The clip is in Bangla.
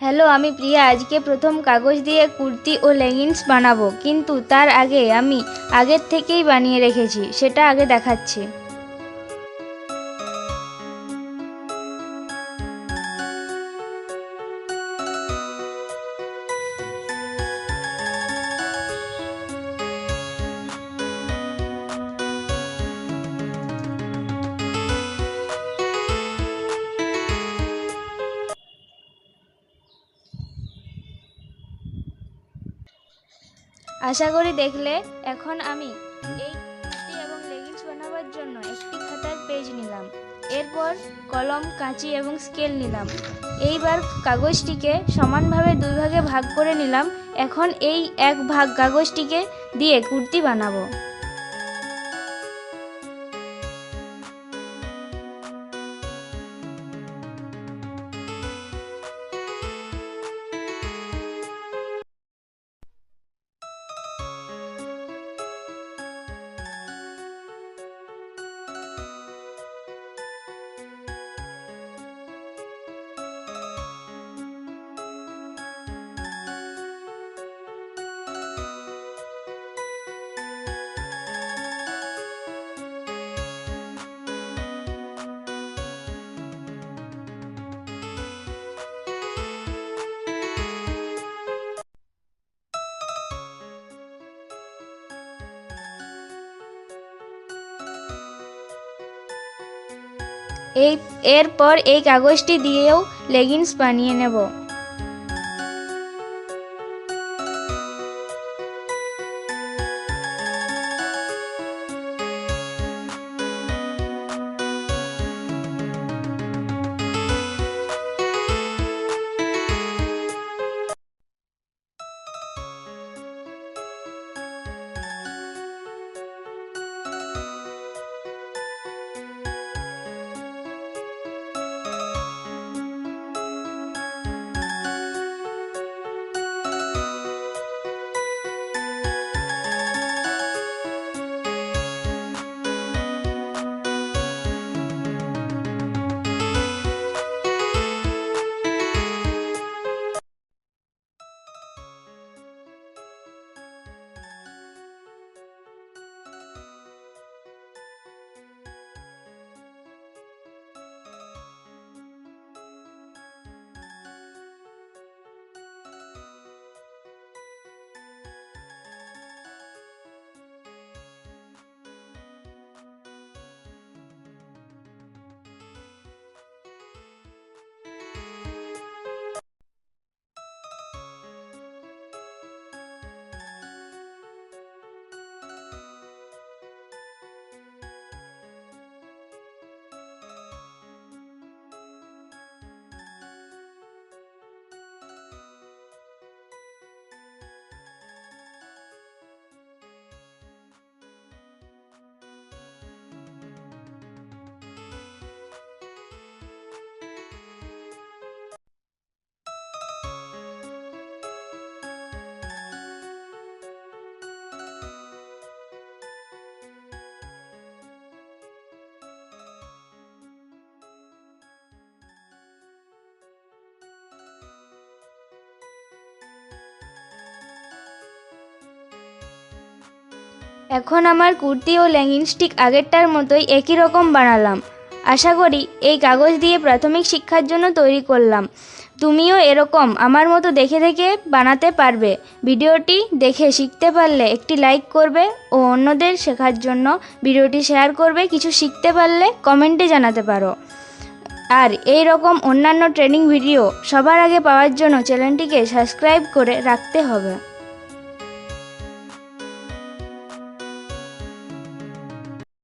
হ্যালো, আমি প্রিয়া। আজকে প্রথম কাগজ দিয়ে কুর্তি ও লেগিংস বানাবো, কিন্তু তার আগে আমি আগের থেকেই বানিয়ে রেখেছি, সেটা আগে দেখাচ্ছি। আশা করি দেখলে। এখন আমি এই কুর্তি এবং লেগিংস বানাবার জন্য একটি খাতার পেজ নিলাম, এরপর কলম, কাঁচি এবং স্কেল নিলাম। এইবার কাগজটিকে সমানভাবে দুই ভাগে ভাগ করে নিলাম। এখন এই এক ভাগ কাগজটিকে দিয়ে কুর্তি বানাবো। এরপর এই কাগজটি দিয়েও লেগিংস বানিয়ে নেব। এখন আমার কুর্তি ও লেগিংস ঠিক আগেরটার মতোই একই রকম বানালাম। আশা করি এই কাগজ দিয়ে প্রাথমিক শিক্ষার জন্য তৈরি করলাম। তুমিও এরকম আমার মতো দেখে দেখে বানাতে পারবে। ভিডিওটি দেখে শিখতে পারলে একটি লাইক করবে ও অন্যদের শেখার জন্য ভিডিওটি শেয়ার করবে। কিছু শিখতে পারলে কমেন্টে জানাতে পারো। আর এই রকম অন্যান্য ট্রেনিং ভিডিও সবার আগে পাওয়ার জন্য চ্যানেলটিকে সাবস্ক্রাইব করে রাখতে হবে।